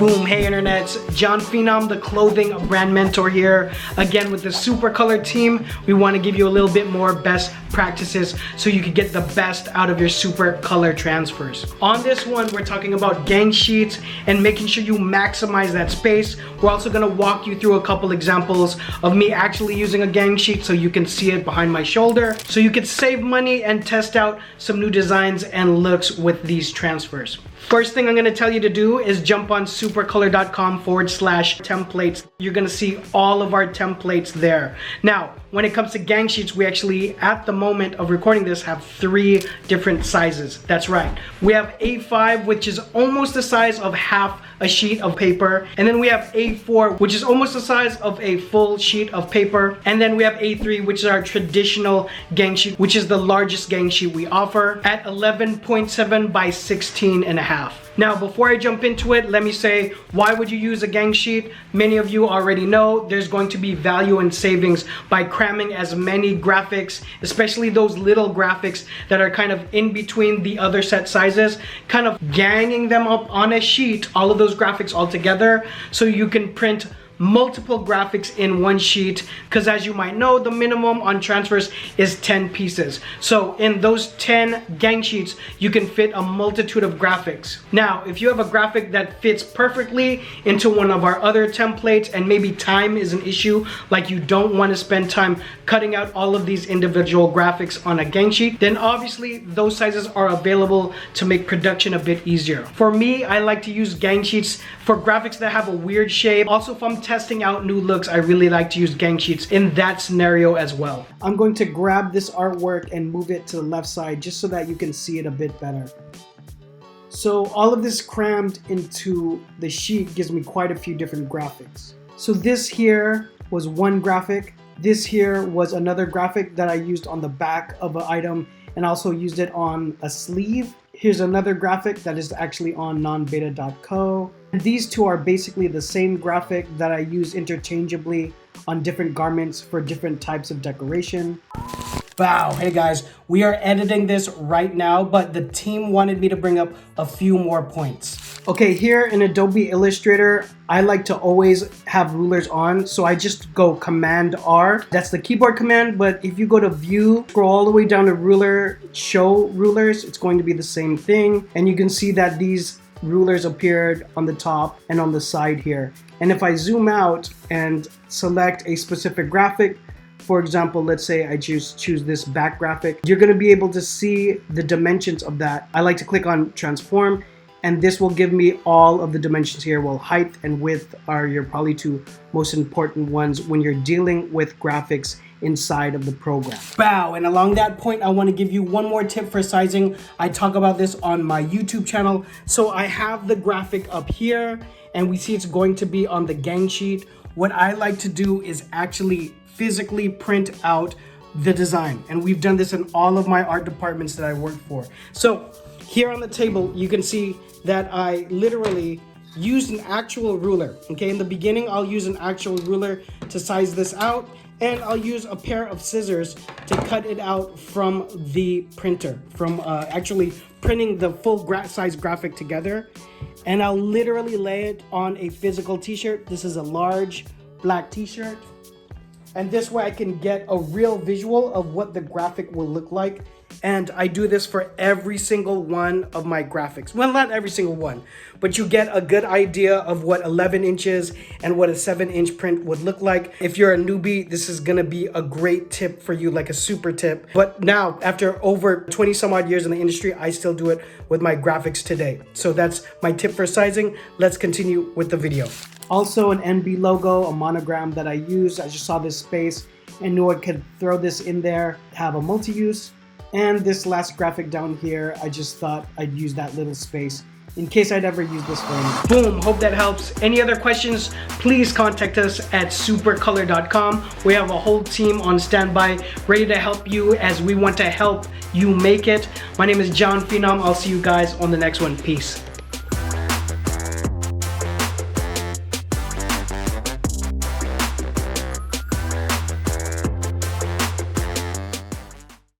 Boom, hey internets, Jon Phenom, the clothing brand mentor here. Again with the Supacolor team, we want to give you a little bit more best practices so you can get the best out of your Supacolor transfers. On this one, we're talking about Gangsheets and making sure you maximize that space. We're also going to walk you through a couple examples of me actually using a Gangsheet so you can see it behind my shoulder, so you can save money and test out some new designs and looks with these transfers. First thing I'm going to tell you to do is jump on supacolor.com/templates. You're going to see all of our templates there. Now, when it comes to Gangsheets, we actually, at the moment of recording this, have 3 different sizes. That's right. We have A5, which is almost the size of half a sheet of paper. And then we have A4, which is almost the size of a full sheet of paper. And then we have A3, which is our traditional Gangsheet, which is the largest Gangsheet we offer at 11.7 by 16.5. Now, before I jump into it, let me say, why would you use a Gangsheet? Many of you already know there's going to be value and savings by cramming as many graphics, especially those little graphics that are kind of in between the other set sizes, kind of ganging them up on a sheet, all of those graphics all together, so you can print multiple graphics in one sheet, because as you might know, the minimum on transfers is 10 pieces. So in those 10 Gangsheets, you can fit a multitude of graphics. Now, if you have a graphic that fits perfectly into one of our other templates and maybe time is an issue, like you don't want to spend time cutting out all of these individual graphics on a Gangsheet, then obviously those sizes are available to make production a bit easier. For me, I like to use Gangsheets for graphics that have a weird shape. Also, if I'm testing out new looks, I really like to use Gangsheets in that scenario as well. I'm going to grab this artwork and move it to the left side just so that you can see it a bit better. So all of this crammed into the sheet gives me quite a few different graphics. So this here was one graphic. This here was another graphic that I used on the back of an item and also used it on a sleeve. Here's another graphic that is actually on nonbeta.co. These two are basically the same graphic that I use interchangeably on different garments for different types of decoration. Wow, hey guys, we are editing this right now, but the team wanted me to bring up a few more points. Okay, here in Adobe Illustrator, I like to always have rulers on, so I just go Command R. That's the keyboard command, but if you go to View, scroll all the way down to Ruler, Show Rulers, it's going to be the same thing. And you can see that these rulers appeared on the top and on the side here. And if I zoom out and select a specific graphic, for example, let's say I choose this back graphic, you're going to be able to see the dimensions of that. I like to click on Transform, and this will give me all of the dimensions here. Well, height and width are your probably 2 most important ones when you're dealing with graphics inside of the program. Wow, and along that point, I want to give you one more tip for sizing. I talk about this on my YouTube channel. So I have the graphic up here, and we see it's going to be on the Gangsheet. What I like to do is actually physically print out the design, and we've done this in all of my art departments that I work for. So here on the table, you can see that I literally used an actual ruler. Okay, in the beginning, I'll use an actual ruler to size this out, and I'll use a pair of scissors to cut it out from the printer, from actually printing the full size graphic together. And I'll literally lay it on a physical t-shirt. This is a large black t-shirt. And this way I can get a real visual of what the graphic will look like. And I do this for every single one of my graphics. Well, not every single one, but you get a good idea of what 11 inches and what a 7-inch print would look like. If you're a newbie, this is gonna be a great tip for you, like a super tip. But now, after over 20 some odd years in the industry, I still do it with my graphics today. So that's my tip for sizing. Let's continue with the video. Also an NB logo, a monogram that I use. I just saw this space and knew I could throw this in there, have a multi-use. And this last graphic down here, I just thought I'd use that little space in case I'd ever use this for anything. Boom, hope that helps. Any other questions, please contact us at supacolor.com. We have a whole team on standby, ready to help you as we want to help you make it. My name is Jon Phenom. I'll see you guys on the next one. Peace.